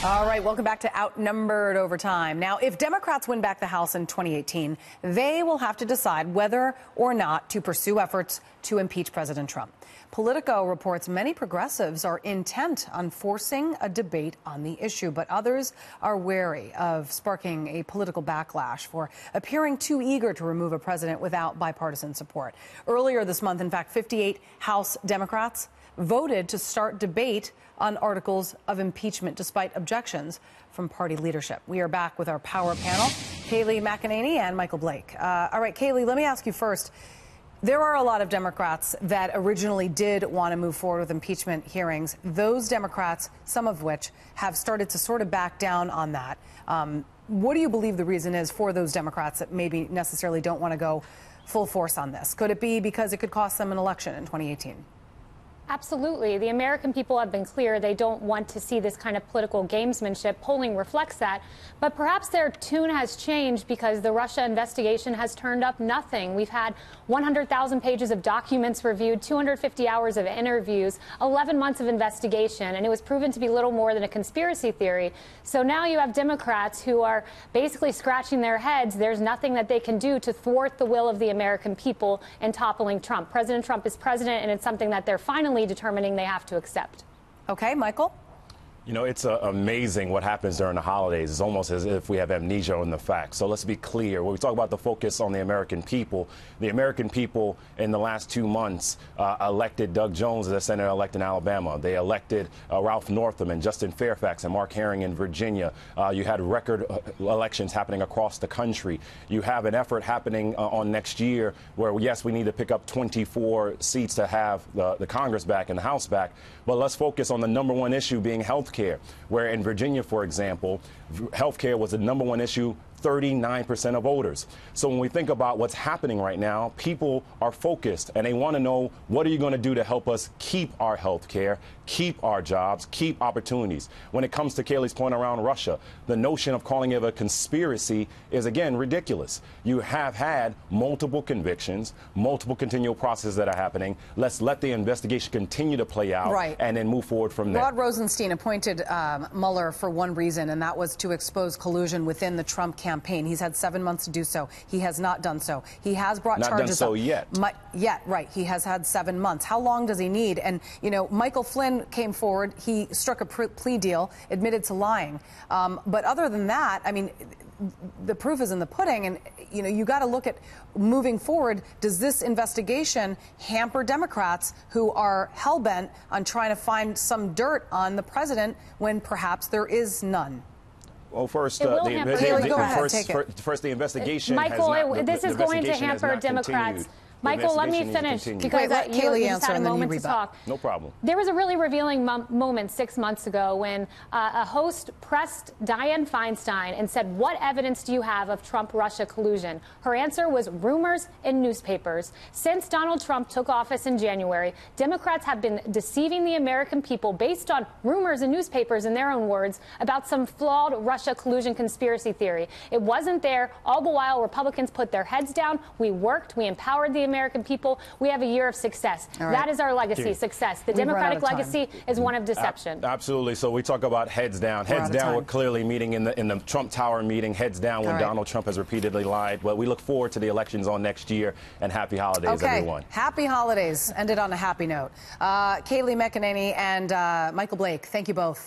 All right, welcome back to Outnumbered Over Time. Now, if Democrats win back the House in 2018, they will have to decide whether or not to pursue efforts to impeach President Trump. Politico reports many progressives are intent on forcing a debate on the issue, but others are wary of sparking a political backlash for appearing too eager to remove a president without bipartisan support. Earlier this month, in fact, 58 House Democrats voted to start debate on articles of impeachment, despite objections from party leadership. We are back with our power panel, Kayleigh, McEnany, and Michael Blake. All right, Kayleigh, let me ask you first. There are a lot of Democrats that originally did want to move forward with impeachment hearings. Those Democrats, some of which have started to sort of back down on that. What do you believe the reason is for those Democrats that maybe necessarily don't want to go full force on this? Could it be because it could cost them an election in 2018? Absolutely. The American people have been clear they don't want to see this kind of political gamesmanship. Polling reflects that. But perhaps their tune has changed because the Russia investigation has turned up nothing. We've had 100,000 pages of documents reviewed, 250 hours of interviews, 11 months of investigation, and it was proven to be little more than a conspiracy theory. So now you have Democrats who are basically scratching their heads. There's nothing that they can do to thwart the will of the American people in toppling Trump. President Trump is president, and it's something that they're finally determining they have to accept. Okay, Michael? You know, it's amazing what happens during the holidays. It's almost as if we have amnesia on the facts. So let's be clear. When we talk about the focus on the American people in the last 2 months elected Doug Jones as a senator-elect in Alabama. They elected Ralph Northam and Justin Fairfax and Mark Herring in Virginia. You had record elections happening across the country. You have an effort happening on next year where, yes, we need to pick up 24 seats to have the Congress back and the House back. But let's focus on the #1 issue being health care, where in Virginia, for example, health care was the #1 issue, 39% of voters. So when we think about what's happening right now, people are focused and they want to know, what are you going to do to help us keep our health care, keep our jobs, keep opportunities? When it comes to Kayleigh's point around Russia, the notion of calling it a conspiracy is, again, ridiculous. You have had multiple convictions, multiple continual processes that are happening. Let's let the investigation continue to play out, right, and then move forward from there. Rod Rosenstein appointed Mueller for one reason, and that was to expose collusion within the Trump campaign. He's had 7 months to do so. He has not done so. He has brought charges. Not done so yet. Yet, right. He has had 7 months. How long does he need? And, you know, Michael Flynn came forward. He struck a plea deal, admitted to lying. But other than that, I mean, the proof is in the pudding. And, you know, you got to look at moving forward. Does this investigation hamper Democrats who are hell-bent on trying to find some dirt on the president when perhaps there is none? Well, first, the investigation. Michael, this is going to hamper Democrats. Michael, let me finish because you just had a moment to talk. No problem. There was a really revealing moment 6 months ago when a host pressed Dianne Feinstein and said, what evidence do you have of Trump-Russia collusion? Her answer was rumors in newspapers. Since Donald Trump took office in January, Democrats have been deceiving the American people based on rumors in newspapers, in their own words, about some flawed Russia collusion conspiracy theory. It wasn't there. All the while, Republicans put their heads down. We worked. We empowered the American people. We have a year of success. Right. That is our legacy, success. The Democratic legacy is one of deception. Absolutely. So we talk about heads down. Heads down, we're clearly meeting in the Trump Tower meeting. Heads down when Donald Trump has repeatedly lied. But we look forward to the elections on next year. And happy holidays, everyone. Happy holidays. Ended on a happy note. Kayleigh, McEnany, and Michael Blake, thank you both.